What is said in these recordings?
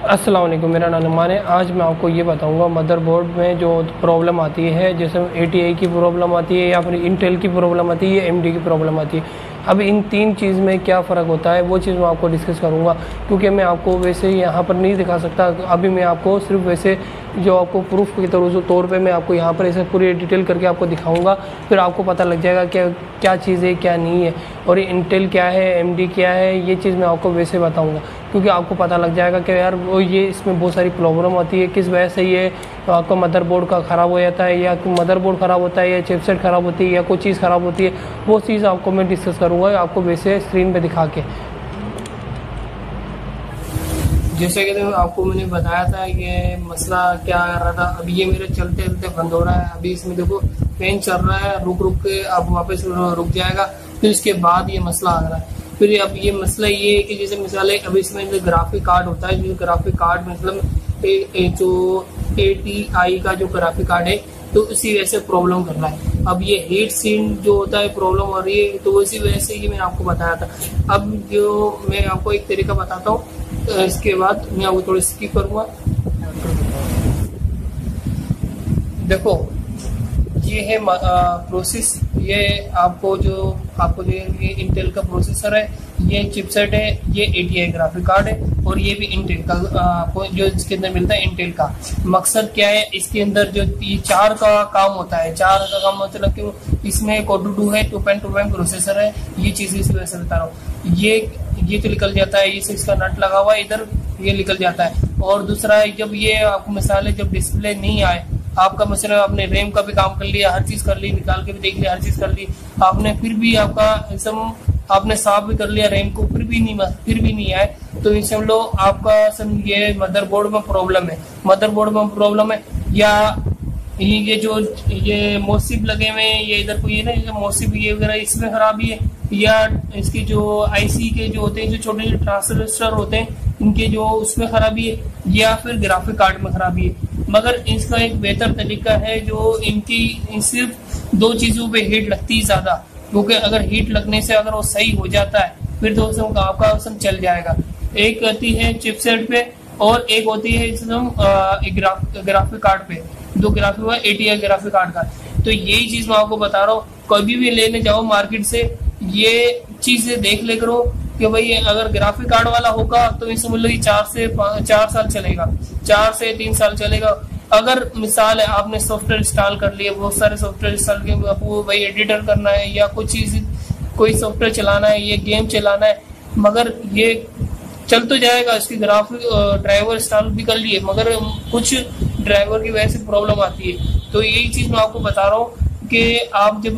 अस्सलाम वालेकुम, मेरा नाम नुमान है। आज मैं आपको ये बताऊंगा मदरबोर्ड में जो प्रॉब्लम आती है, जैसे ATI की प्रॉब्लम आती है या फिर इंटेल की प्रॉब्लम आती है या AMD की प्रॉब्लम आती है। अब इन तीन चीज़ में क्या फ़र्क होता है वो चीज़ मैं आपको डिस्कस करूंगा, क्योंकि मैं आपको वैसे यहाँ पर नहीं दिखा सकता। अभी मैं आपको सिर्फ वैसे जो आपको प्रूफ के तौर पे मैं आपको यहाँ पर ऐसे पूरी डिटेल करके आपको दिखाऊंगा, फिर आपको पता लग जाएगा कि क्या चीज़ है क्या नहीं है, और इंटेल क्या है AMD क्या है, ये चीज़ मैं आपको वैसे बताऊँगा, क्योंकि आपको पता लग जाएगा कि यार वो ये इसमें बहुत सारी प्रॉब्लम आती है, किस वजह से ये आपका मदरबोर्ड का ख़राब हो जाता है, या मदरबोर्ड ख़राब होता है, या चिपसेट ख़राब होती है, या कोई चीज़ ख़राब होती है। वो चीज़ आपको मैं डिस्कस करूँगा आपको वैसे स्क्रीन पे दिखा के। जैसे कि आपको मैंने बताया था ये मसला क्या आ रहा था। अभी ये मेरे चलते चलते बंद हो रहा है। अभी इसमें देखो फैन चल रहा है, रुक रुक के अब वापस रुक जाएगा, फिर इसके बाद ये मसला आ रहा है। फिर अब ये मसला ये है कि जैसे मिसाल है, अब इसमें जो ग्राफिक कार्ड होता है, जो ग्राफिक कार्ड मतलब जो ATI का जो ग्राफिक कार्ड है, तो इसी वजह से प्रॉब्लम कर रहा है। अब ये हीट सिंक जो होता है प्रॉब्लम हो रही है, तो इसी वजह से ये मैंने आपको बताया था। अब जो मैं आपको एक तरीका बताता हूँ, इसके बाद मैं आपको थोड़ी स्किप करूंगा। देखो ये है प्रोसेस, ये आपको जो ये इंटेल का प्रोसेसर है, ये चिपसेट है, ये ATI ग्राफिक कार्ड है, और ये भी इंटेल का आपको जो इसके अंदर मिलता है इंटेल का। मकसद क्या है, इसके अंदर जो ये चार का काम होता है, चार का काम मतलब कि इसमें कोर 2 है, 2.2 प्रोसेसर है। ये चीज इस वजह से बता रहा हूँ। ये तो निकल जाता है, ये इसका नट लगा हुआ है इधर, ये निकल जाता है। और दूसरा है, जब ये आपको मिसाल है जब डिस्प्ले नहीं आए, आपका मसला आपने रैम का भी काम कर लिया, हर चीज कर ली, निकाल के भी देख लिया, हर चीज कर ली आपने, फिर भी आपका आपने साफ भी कर लिया रैम को, फिर भी नहीं आए, तो ये समझ लो आपका ये मदरबोर्ड में प्रॉब्लम है। या ये जो ये मोसिब लगे हुए हैं, ये इधर कोई है ना मोसिब ये वगैरह, इसमें खराबी है, या इसकी जो IC के जो होते हैं, जो छोटे छोटे ट्रांजिस्टर होते हैं, इनके जो उसमें खराबी है, या फिर ग्राफिक कार्ड में खराबी है। मगर इसका एक बेहतर तरीका है, जो इनकी सिर्फ दो चीजों पे हीट लगती है ज्यादा, क्योंकि अगर हीट लगने से अगर वो सही हो जाता है, फिर दोस्तों का आपका ऑप्शन चल जाएगा। एक होती है चिपसेट पे, और एक होती है ग्राफिक कार्ड पे, दो ग्राफिक हुआ ATI ग्राफिक कार्ड का। तो यही चीज मैं आपको बता रहा हूँ, कभी भी लेने जाओ मार्केट से, ये चीजें देख ले करो कि भाई अगर ग्राफिक कार्ड वाला होगा तो ये समझ लो 4 साल चलेगा, 4 से 3 साल चलेगा। अगर मिसाल है आपने सॉफ्टवेयर इंस्टॉल कर लिए, बहुत सारे सॉफ्टवेयर इंस्टॉल किए, आपको भाई एडिटर करना है या कोई सॉफ्टवेयर चलाना है, ये गेम चलाना है, मगर ये चल तो जाएगा, इसकी ग्राफिक ड्राइवर इंस्टॉल भी कर लिए, मगर कुछ ड्राइवर की वजह से प्रॉब्लम आती है। तो यही चीज मैं आपको बता रहा हूँ कि आप जब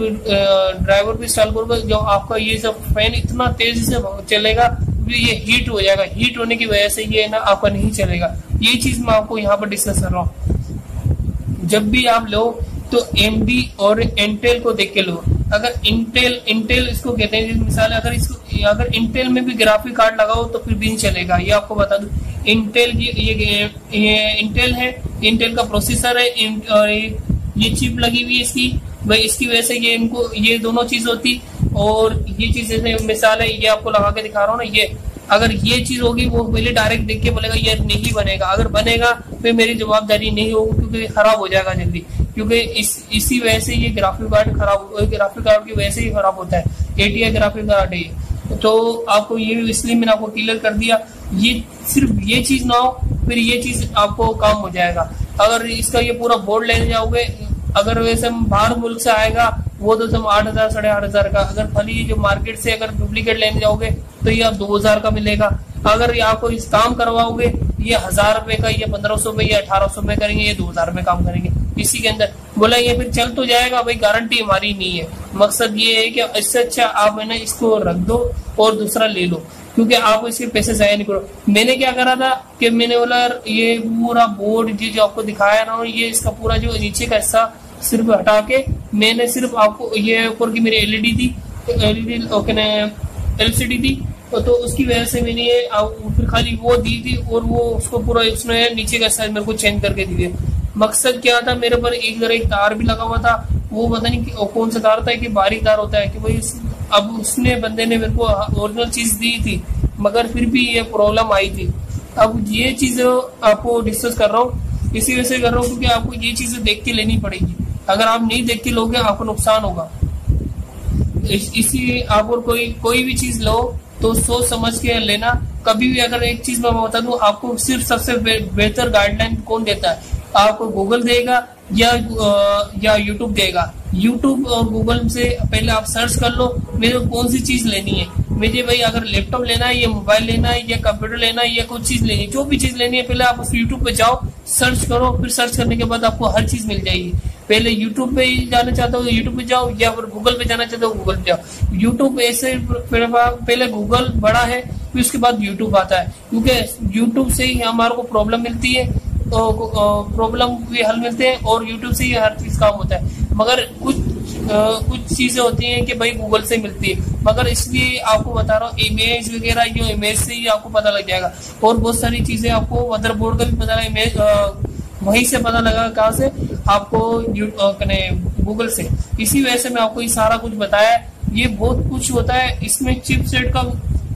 ड्राइवर भी इंस्टॉल करोगे, जो आपका ये सब फैन इतना तेजी से चलेगा, ये हीट हो जाएगा, हीट होने की वजह से ये ना आपका नहीं चलेगा। ये चीज मैं आपको यहाँ पर डिस्कस कर रहा हूँ। जब भी आप लो तो AMD और इंटेल को देख के लो। अगर इंटेल इसको कहते हैं, मिसाल अगर इंटेल में भी ग्राफिक कार्ड लगाओ तो फिर भी नहीं चलेगा। ये आपको बता दूं, इंटेल ये इंटेल है, इंटेल का प्रोसेसर है, और ये चिप लगी हुई है इसकी, भाई इसकी वजह से ये दोनों चीज होती। और ये चीज जैसे मिसाल है, ये आपको लगा के दिखा रहा हूँ ना, ये अगर ये चीज होगी वो पहले डायरेक्ट देख के बोलेगा ये नहीं बनेगा, अगर बनेगा फिर मेरी जवाबदारी नहीं होगी, क्योंकि खराब हो जाएगा जल्दी, क्योंकि इसी वजह से ये ग्राफिक कार्ड की वजह से ही खराब होता है। ATI ग्राफिक कार्ड है, तो आपको ये इसलिए मैंने आपको क्लियर कर दिया। ये सिर्फ ये चीज ना हो, फिर ये चीज आपको काम हो जाएगा। अगर इसका ये पूरा बोर्ड लेने जाओगे, अगर वैसे हम बाहर मुल्क से आएगा वो तो तुम 8,000 8,500 का, अगर खाली जो मार्केट से अगर डुप्लीकेट लेने जाओगे तो ये आप 2,000 का मिलेगा। अगर ये आपको इस काम करवाओगे, ये 1,000 रुपए का, ये 1,500 में, ये 1,800 में करेंगे, ये 2,000 में काम करेंगे इसी के अंदर। बोला ये फिर चल तो जाएगा, भाई गारंटी हमारी नहीं है। मकसद ये है कि इससे अच्छा आप है ना इसको रख दो और दूसरा ले लो, क्योंकि आप इसके पैसे जाया नहीं करो। मैंने क्या करा था कि मैंने बोला ये पूरा बोर्ड जो आपको दिखाया ना, ये इसका पूरा जो नीचे का हिस्सा सिर्फ हटा के, मैंने सिर्फ आपको ये ऊपर की मेरी LED थी, LCD थी, तो उसकी वजह से मैंने ये फिर खाली वो दी थी, और वो उसको पूरा उसने नीचे का साइज मेरे को चेंज करके दी थी। मकसद क्या था, मेरे पर एक तार भी लगा हुआ था, वो पता नहीं कौन सा तार था, कि बारीक तार होता है, कि भाई अब उसने बंदे ने मेरे को ओरिजिनल चीज दी थी, मगर फिर भी ये प्रॉब्लम आई थी। अब ये चीज आपको डिस्कस कर रहा हूँ, इसी वजह से कर रहा हूँ क्योंकि आपको ये चीजें देख के लेनी पड़ेगी। अगर आप नहीं देख के लोगे आपको नुकसान होगा। इसी आप और कोई भी चीज लो तो सोच समझ के लेना। कभी भी अगर एक चीज मैं बता दूं, आपको सिर्फ सबसे बेहतर गाइडलाइन कौन देता है, आपको गूगल देगा या यूट्यूब देगा। यूट्यूब और गूगल से पहले आप सर्च कर लो मेरे को कौन सी चीज लेनी है। मुझे भाई अगर लैपटॉप लेना है या मोबाइल लेना है या कंप्यूटर लेना है या कुछ चीज लेनी है, जो भी चीज लेनी है पहले आप उस यूट्यूब पे जाओ, सर्च करो, फिर सर्च करने के बाद आपको हर चीज मिल जाएगी। पहले यूट्यूब पे जाना चाहते हो यूट्यूब पे जाओ, या फिर गूगल पे जाना चाहते हो गूगल पे जाओ। यूट्यूब ऐसे पहले गूगल बड़ा है फिर उसके बाद यूट्यूब आता है, क्योंकि यूट्यूब से ही हमारे को प्रॉब्लम मिलती है, प्रॉब्लम भी हल मिलते हैं और यूट्यूब से ही हर चीज काम होता है। मगर कुछ चीजें होती हैं कि भाई गूगल से मिलती है, मगर इसलिए आपको बता रहा हूँ इमेज वगैरह, जो इमेज से ही आपको पता लग जाएगा। और बहुत सारी चीजें आपको मदरबोर्ड का भी पता लगा, इमेज वहीं से पता लगा, कहाँ से आपको गूगल से। इसी वजह से मैं आपको ये सारा कुछ बताया। ये बहुत कुछ होता है इसमें। चिपसेट का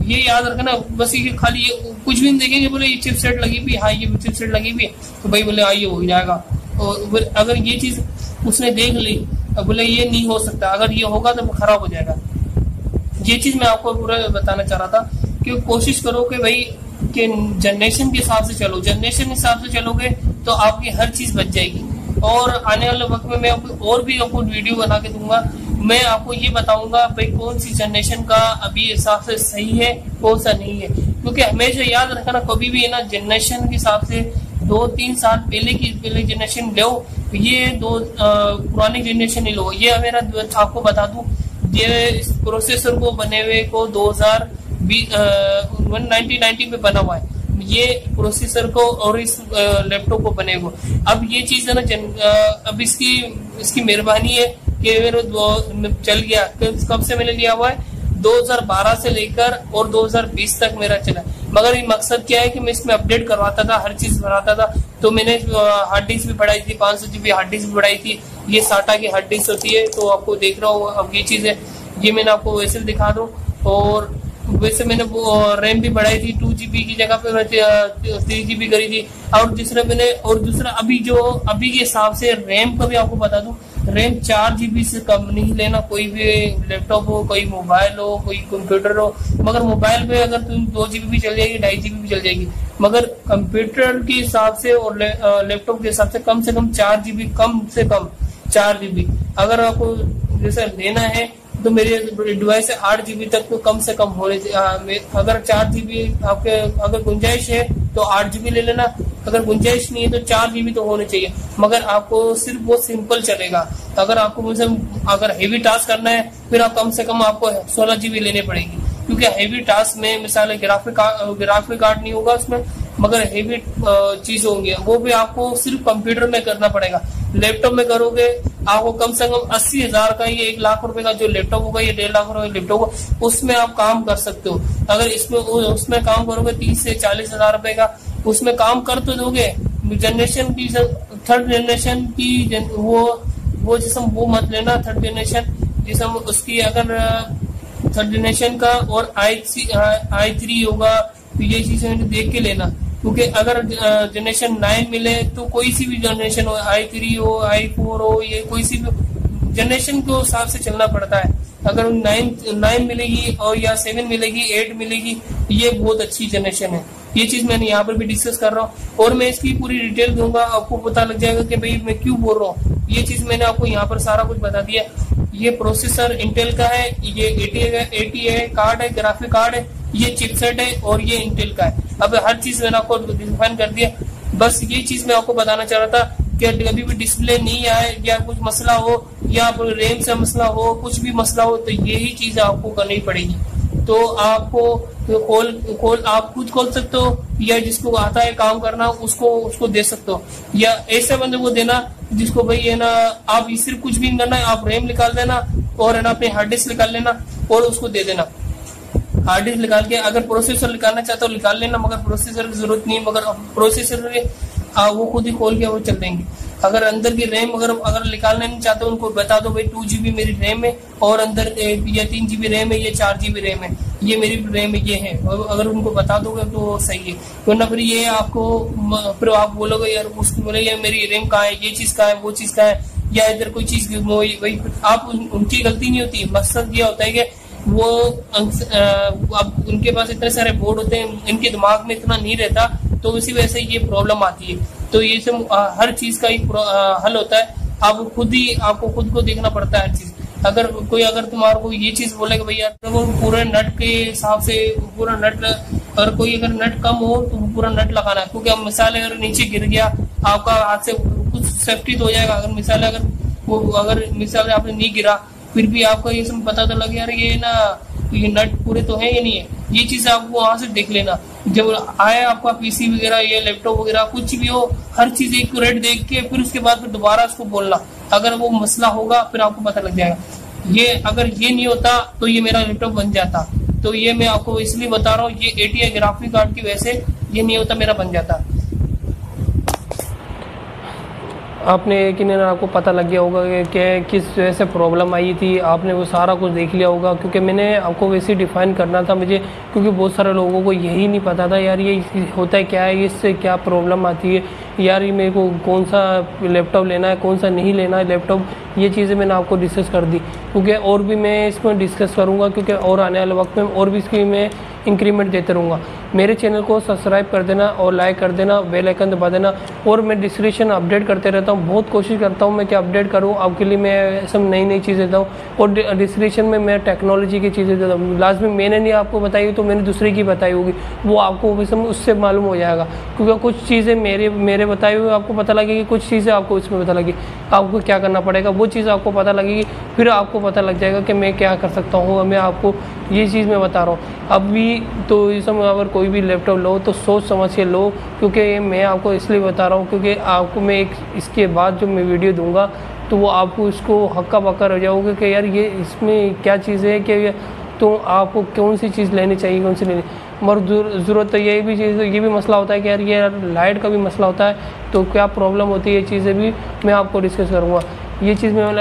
ये याद रखना, बस ये खाली ये कुछ भी नहीं देखेंगे बोले ये चिपसेट लगी हुई, हाँ ये चिपसेट लगी हुई तो भाई बोले हाँ ये हो जाएगा। और अगर ये चीज उसने देख ली बोले ये नहीं हो सकता, अगर ये होगा तो खराब हो जाएगा। ये चीज मैं आपको पूरा बताना चाह रहा था कि कोशिश करो कि भाई कि जनरेशन के हिसाब से चलो, जनरेशन के हिसाब से चलोगे तो आपकी हर चीज बच जाएगी। और आने वाले वक्त में मैं आपको और भी आपको वीडियो बना के दूंगा। मैं आपको ये बताऊंगा भाई कौन सी जनरेशन का अभी हिसाब से सही है, कौन सा नहीं है। क्योंकि हमेशा याद रखना कभी भी है ना, जनरेशन के हिसाब से 2-3 साल पहले जनरेशन लो, ये पुरानी जनरेशन ही लो। ये मेरा आपको बता दूं, ये प्रोसेसर को बने हुए को 1990 में बना हुआ है ये प्रोसेसर को और इस लैपटॉप को बने को। अब ये चीज है ना, अब इसकी मेहरबानी है कि मेरे चल गया। कब से मैंने लिया हुआ है 2012 से लेकर और 2020 तक मेरा चला। मगर ये मकसद क्या है कि मैं इसमें अपडेट करवाता था, हर चीज बनाता था। तो मैंने हार्ड डिस्क भी बढ़ाई थी, 500 GB हार्ड डिस्क भी बढ़ाई थी। ये SATA की हार्ड डिस्क होती है, तो आपको देख रहा हूँ। अब ये चीज है, ये मैंने आपको वैसे दिखा दूं। और वैसे मैंने रैम भी बढ़ाई थी, 2 GB की जगह पे 3 GB करी थी। और दूसरा अभी के हिसाब से रैम का भी आपको बता दूं, रैम 4 GB से कम नहीं लेना। कोई भी लैपटॉप हो, कोई मोबाइल हो, कोई कंप्यूटर हो। मगर मोबाइल पे अगर तुम 2 GB भी चल जाएगी, 2.5 GB भी चल जाएगी। मगर कंप्यूटर के हिसाब से और लैपटॉप के हिसाब से कम 4 GB, कम से कम 4 GB अगर आपको जैसे लेना है तो मेरे डिवाइस से 8 GB तक तो कम से कम होने। अगर 4 GB आपके अगर गुंजाइश है तो 8 GB ले लेना, अगर गुंजाइश नहीं है तो 4 GB तो होने चाहिए। मगर आपको सिर्फ वो सिंपल चलेगा। अगर आपको अगर हेवी टास्क करना है फिर आप कम से कम आपको 16 GB लेने पड़ेगी, क्योंकि हेवी टास्क में मिसाल ग्राफिक कार्ड नहीं होगा उसमें, मगर हेवी चीज होंगी, वो भी आपको सिर्फ कंप्यूटर में करना पड़ेगा। लैपटॉप में करोगे आपको कम से कम 80,000 का, ये 1 लाख रुपए का जो लैपटॉप होगा, ये 1.5 लाख रुपए का लैपटॉप होगा, उसमें आप काम कर सकते हो। अगर उसमें काम करोगे 30 से 40,000 रुपए का, उसमें काम कर तो दोगे। जनरेशन की थर्ड जनरेशन की वो जिसम वो मत लेना, थर्ड जनरेशन जिसम उसकी अगर थर्ड जनरेशन का और i3 होगा तो ये चीजें देख के लेना। क्योंकि अगर जनरेशन 9 मिले तो कोई सी भी जनरेशन हो, i3 हो, i4 हो, ये कोई सी भी जनरेशन के हिसाब से चलना पड़ता है। अगर 9 मिलेगी और या 7 मिलेगी, 8 मिलेगी, ये बहुत अच्छी जनरेशन है। ये चीज मैंने यहाँ पर भी डिस्कस कर रहा हूँ और मैं इसकी पूरी डिटेल दूंगा, आपको पता लग जाएगा कि भाई मैं क्यों बोल रहा हूँ। ये चीज मैंने आपको यहाँ पर सारा कुछ बता दिया। ये प्रोसेसर इंटेल का है, ये ATA कार्ड है, ग्राफिक कार्ड है, ये चिपसेट है और ये इंटेल का है। अब हर चीज मैंने आपको डिफाइन कर दिया। बस ये चीज मैं आपको बताना चाह रहा था कि कभी भी डिस्प्ले नहीं आए या कुछ मसला हो या रैम से मसला हो, कुछ भी मसला हो, तो यही चीज आपको करनी पड़ेगी। तो आपको आप खुद खोल सकते हो या जिसको आता है काम करना उसको दे सकते हो, या ऐसे बंदे को देना जिसको भाई है ना, आप सिर्फ कुछ भी नहीं करना है, आप रैम निकाल देना और है ना अपने हार्ड डिस्क निकाल लेना और उसको दे देना। हार्ड डिस्क निकाल के अगर प्रोसेसर निकालना चाहते हो निकाल लेना, मगर प्रोसेसर की जरूरत नहीं है। मगर प्रोसेसर वो खुद ही खोल के वो चल देंगे। अगर अंदर की रैम अगर निकालना नहीं चाहते उनको बता दो भाई 2 GB मेरी रैम है और अंदर या 3 GB रैम है या 4 GB रैम है, ये मेरी रैम ये है, और अगर उनको बता दोगे तो सही है, वरना फिर ये आपको फिर आप बोलोगे यार उसको बोले यार मेरी रैम कहाँ है, ये चीज कहाँ है, वो चीज कहाँ है, या इधर कोई चीज वही आप उनकी गलती नहीं होती। मकसद ये होता है कि वो अब उनके पास इतने सारे बोर्ड होते हैं, इनके दिमाग में इतना नहीं रहता, तो इसी वजह से ये प्रॉब्लम आती है। तो ये सब हर चीज का एक हल होता है, आपको खुद को देखना पड़ता है हर चीज। अगर तुम्हारे को ये चीज बोलेगा भैया तो वो पूरे नट के हिसाब से पूरा नट, अगर कोई अगर नट कम हो तो पूरा नट लगाना है, क्योंकि अब मिसाल अगर नीचे गिर गया आपका हाथ से कुछ सेफ्टी तो हो जाएगा। अगर मिसाल आपने नहीं गिरा फिर भी आपको ये सब पता तो लगे यार ये नट पूरे तो है या नहीं है, ये चीज आपको वहां से देख लेना। जब आया आपका पीसी वगैरह या लैपटॉप वगैरह कुछ भी हो, हर चीज एक्यूरेट देख के फिर उसके बाद फिर दोबारा उसको बोलना। अगर वो मसला होगा फिर आपको पता लग जाएगा। अगर ये नहीं होता तो ये मेरा लैपटॉप बन जाता, तो ये मैं आपको इसलिए बता रहा हूँ, ये ATI ग्राफिक कार्ड की वजह से ये नहीं होता, मेरा बन जाता। आपने यकीनन आपको पता लग गया होगा कि किस वजह से प्रॉब्लम आई थी, आपने वो सारा कुछ देख लिया होगा, क्योंकि मैंने आपको वैसे डिफाइन करना था मुझे, क्योंकि बहुत सारे लोगों को यही नहीं पता था यार ये होता है क्या है, इससे क्या प्रॉब्लम आती है, यार ये मेरे को कौन सा लैपटॉप लेना है कौन सा नहीं लेना है लैपटॉप, ये चीज़ें मैंने आपको डिस्कस कर दी। क्योंकि और भी मैं इसमें डिस्कस करूँगा, क्योंकि और आने वाले वक्त में और भी इसकी मैं इंक्रीमेंट देते रहूँगा। मेरे चैनल को सब्सक्राइब कर देना और लाइक कर देना, बेल आइकन दबा देना, और मैं डिस्क्रिप्शन अपडेट करते रहता हूँ, बहुत कोशिश करता हूँ मैं कि अपडेट करूँ आपके लिए, मैं सब नई चीज़ें देता हूँ, और डिस्क्रिप्शन में मैं टेक्नोलॉजी की चीज़ें देता हूँ। लास्ट में मैंने नहीं आपको बताई तो मैंने दूसरे की बताई होगी, वो आपको उससे मालूम हो जाएगा, क्योंकि कुछ चीज़ें मेरे बताए हुए आपको पता लगेगी, कुछ चीज़ें आपको इसमें पता लगेगी, आपको क्या करना पड़ेगा वो चीज़ आपको पता लगेगी, फिर आपको पता लग जाएगा कि मैं क्या कर सकता हूँ। मैं आपको ये चीज़ मैं बता रहा हूँ अभी, तो इस समय अगर कोई भी लैपटॉप लो तो सोच समझ के लो, क्योंकि मैं आपको इसलिए बता रहा हूँ क्योंकि आपको मैं इसके बाद जो मैं वीडियो दूंगा तो वो आपको इसको हक्का बक्का हो जाओगे कि यार ये इसमें क्या चीज़ है, कि तो आपको कौन सी चीज़ लेनी चाहिए कौन सी नहीं। मगर ज़रूरत तो ये भी मसला होता है कि यार लाइट का भी मसला होता है, तो क्या प्रॉब्लम होती है ये चीज़ें भी मैं आपको डिस्कस करूँगा। ये चीज़ में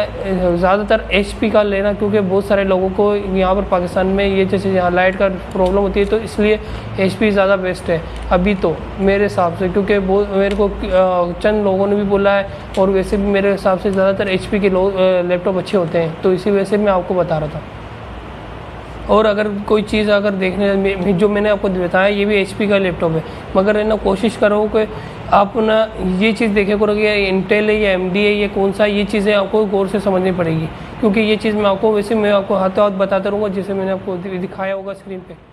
ज़्यादातर HP का लेना, क्योंकि बहुत सारे लोगों को यहाँ पर पाकिस्तान में ये जैसे यहाँ लाइट का प्रॉब्लम होती है, तो इसलिए HP ज़्यादा बेस्ट है अभी तो मेरे हिसाब से, क्योंकि मेरे को चंद लोगों ने भी बोला है, और वैसे भी मेरे हिसाब से ज़्यादातर HP के लैपटॉप अच्छे होते हैं, तो इसी वजह से मैं आपको बता रहा था। और अगर कोई चीज़ अगर देखने जो मैंने आपको बताया ये भी HP का लैपटॉप है, मगर है ना कोशिश करो कि आप ना ये चीज़ देखे करो कि इंटेल है या AMD है, ये कौन सा, ये चीज़ें आपको गौर से समझनी पड़ेगी, क्योंकि ये चीज़ मैं आपको हाथों हाथ बताता रहूँगा, जैसे मैंने आपको दिखाया होगा स्क्रीन पे।